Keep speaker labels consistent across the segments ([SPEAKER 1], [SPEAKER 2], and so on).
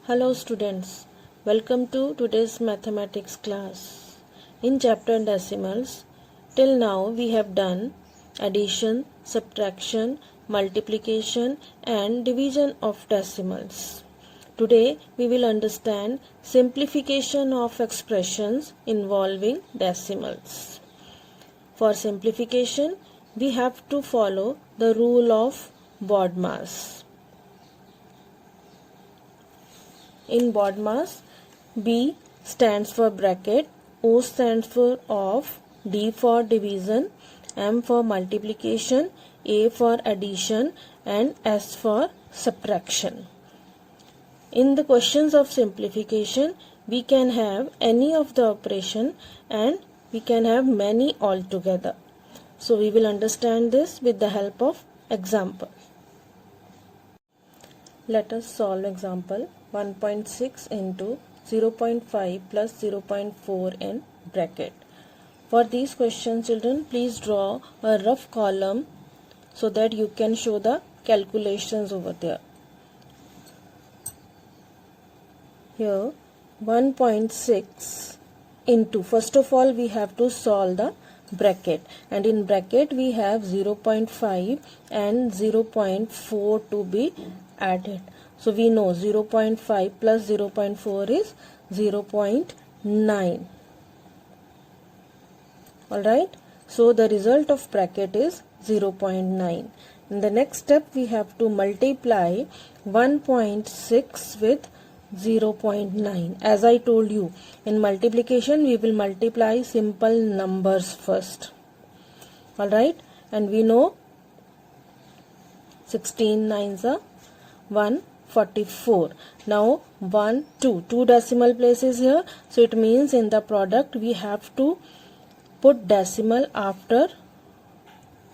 [SPEAKER 1] Hello students, welcome to today's mathematics class. In chapter decimals, till now we have done addition, subtraction, multiplication and division of decimals. Today we will understand simplification of expressions involving decimals. For simplification, we have to follow the rule of BODMAS. In BODMAS, B stands for bracket, O stands for of, D for division, M for multiplication, A for addition and S for subtraction. In the questions of simplification, we can have any of the operation and we can have many altogether. So we will understand this with the help of example. Let us solve example 1.6 into 0.5 plus 0.4 in bracket. For these questions, children, please draw a rough column so that you can show the calculations over there. Here 1.6 into, first of all we have to solve the bracket, and in bracket we have 0.5 and 0.4 to be added. So we know 0.5 plus 0.4 is 0.9. Alright, so the result of bracket is 0.9. In the next step we have to multiply 1.6 with 0.9. As I told you, in multiplication we will multiply simple numbers first. Alright, and we know 16 nines are 144. Now 2 decimal places here, so it means in the product we have to put decimal after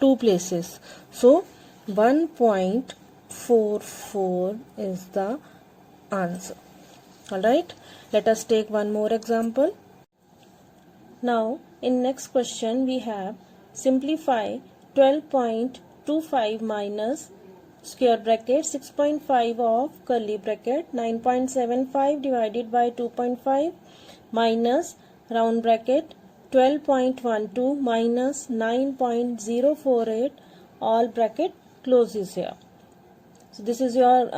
[SPEAKER 1] 2 places. So 1.44 is the answer. Alright, let us take one more example. Now in next question we have simplify 12.25 minus square bracket 6.5 of curly bracket 9.75 divided by 2.5 minus round bracket 12.12 minus 9.048 all bracket closes here. So this is your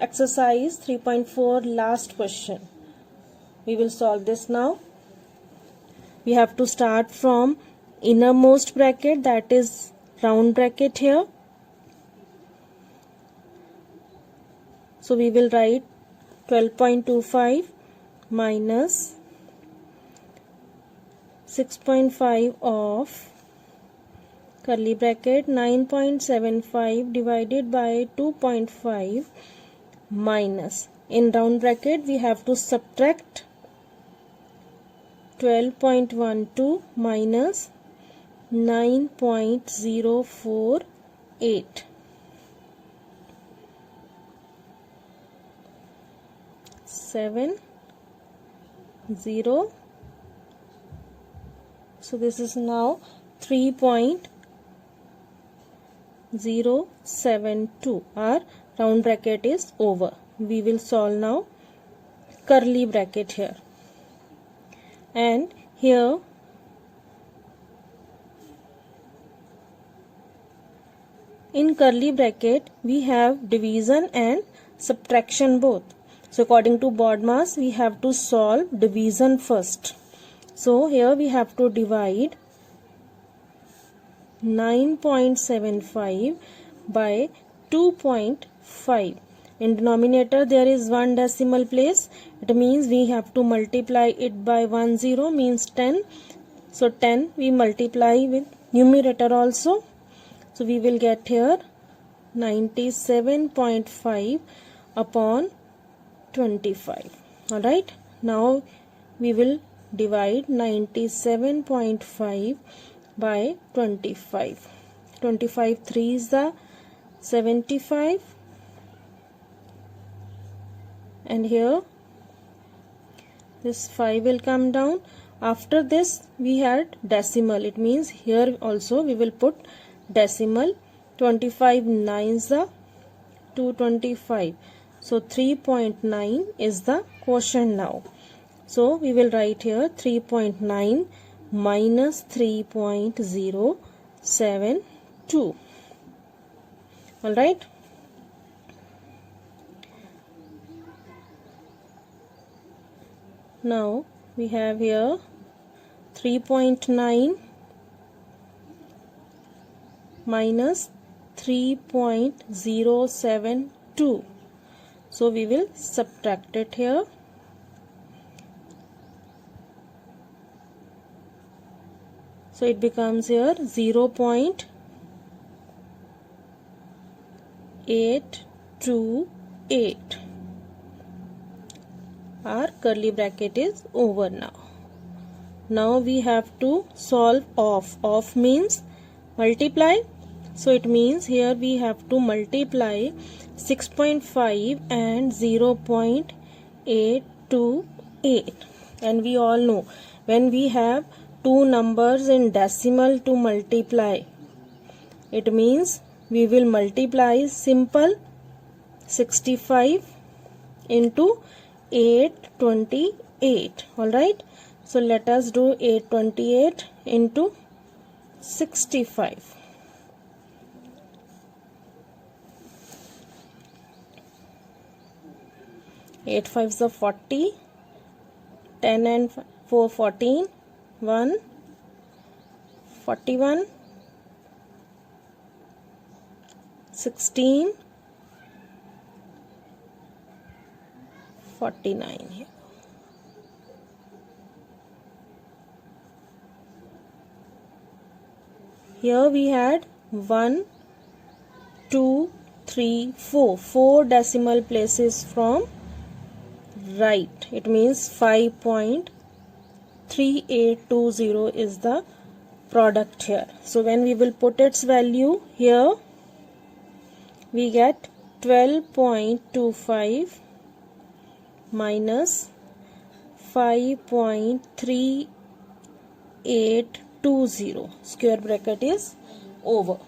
[SPEAKER 1] exercise 3.4 last question. We will solve this now. We have to start from innermost bracket, that is round bracket here. So we will write 12.25 minus 6.5 of curly bracket 9.75 divided by 2.5 minus, in round bracket we have to subtract 12.12 minus 9.048. So this is now 3.072. Our round bracket is over. We will solve now curly bracket here, and here in curly bracket we have division and subtraction both. So according to BODMAS we have to solve division first. So here we have to divide 9.75 by 2.5. In denominator there is one decimal place. It means we have to multiply it by 10, means 10. So 10 we multiply with numerator also. So we will get here 97.5 upon 25. Alright, now we will divide 97.5 by 25. 25 3 is the 75, and here this 5 will come down. After this we had decimal, it means here also we will put decimal. 25 9s the 225. So 3.9 is the quotient now. So we will write here 3.9 minus 3.072. Alright. Now we have here 3.9 minus 3.072. So we will subtract it here. So it becomes here 0.828. Our curly bracket is over now. Now we have to solve off. Off means multiply. So it means here we have to multiply 6.5 and 0.828. And we all know when we have two numbers in decimal to multiply, it means we will multiply simple 65 into 828. Alright. So let us do 828 into 65. 8 5s are 40, 10 and 4 14, 1 41, 16, 49 here. Here we had 1, 2, 3, 4. 4 decimal places from right. It means 5.3820 is the product here. So when we will put its value here, we get 12.25 minus 5.3820. Square bracket is over.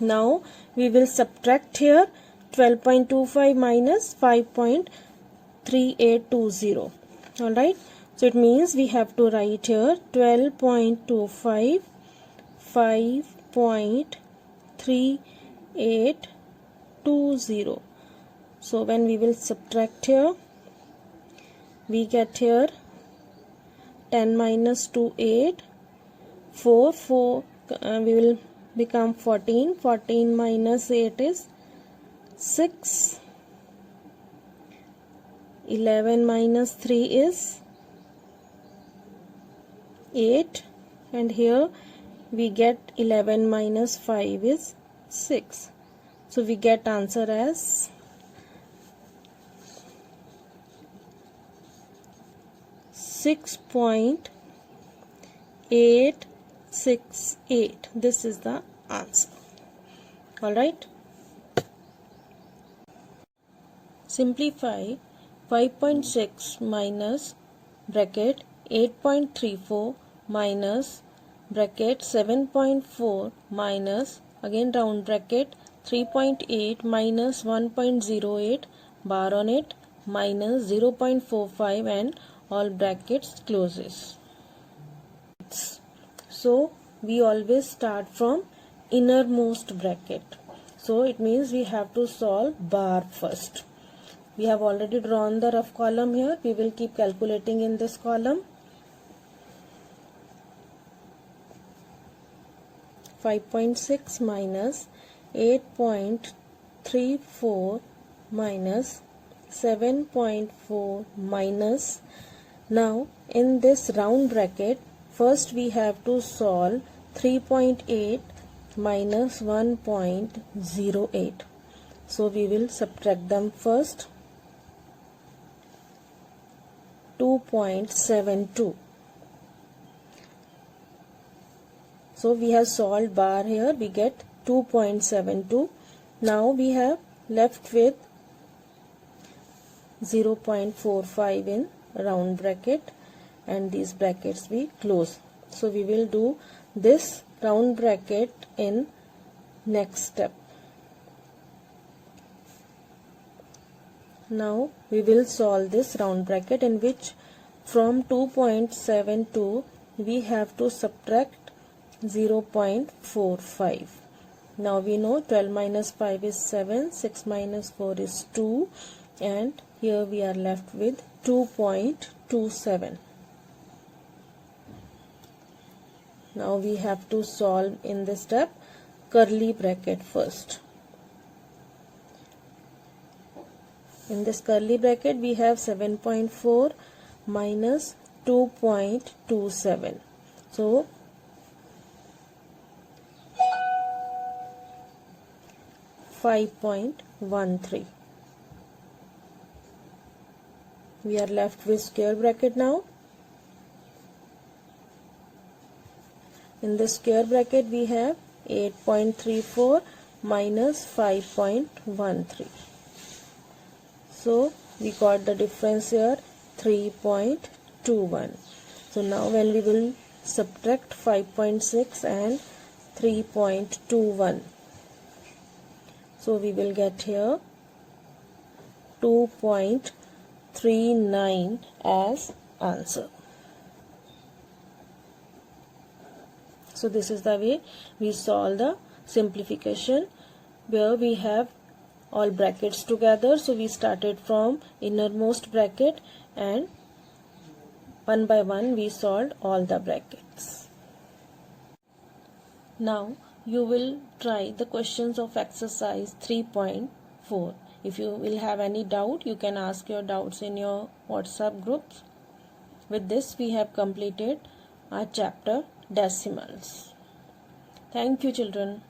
[SPEAKER 1] Now we will subtract here 12.25 minus 5.3820. Alright. So it means we have to write here 12.25 5.3820. So when we will subtract here, we get here 10 minus 2 8, 4 4, we will become 14, 14 minus 8 is 6, 11 minus 3 is 8, and here we get 11 minus 5 is 6. So we get answer as 6.868. This is the answer. Alright. Simplify 5.6 minus bracket 8.34 minus bracket 7.4 minus again round bracket 3.8 minus 1.08 bar on it minus 0.45 and all brackets closes. So we always start from innermost bracket. So it means we have to solve bar first. We have already drawn the rough column here. We will keep calculating in this column. 5.6 minus 8.34 minus 7.4 minus. Now in this round bracket, first we have to solve 3.8 minus 1.08. So we will subtract them first. 2.72. So we have solved bar here, we get 2.72. Now we have left with 0.45 in round bracket and these brackets we close. So we will do this round bracket in next step. Now we will solve this round bracket, in which from 2.72 we have to subtract 0.45. Now we know 12 minus 5 is 7, 6 minus 4 is 2, and here we are left with 2.27. Now we have to solve in this step curly bracket first. In this curly bracket we have 7.4 minus 2.27. So $5.13. We are left with square bracket now. In the square bracket we have 8.34 minus 5.13. So we got the difference here, 3.21. So now when we will subtract 5.6 and 3.21, so we will get here 2.39 as answer. So this is the way we solve the simplification, where we have all brackets together. So we started from innermost bracket and one by one we solved all the brackets. Now you will try the questions of exercise 3.4. If you will have any doubt, you can ask your doubts in your WhatsApp groups. With this we have completed our chapter decimals. Thank you, children.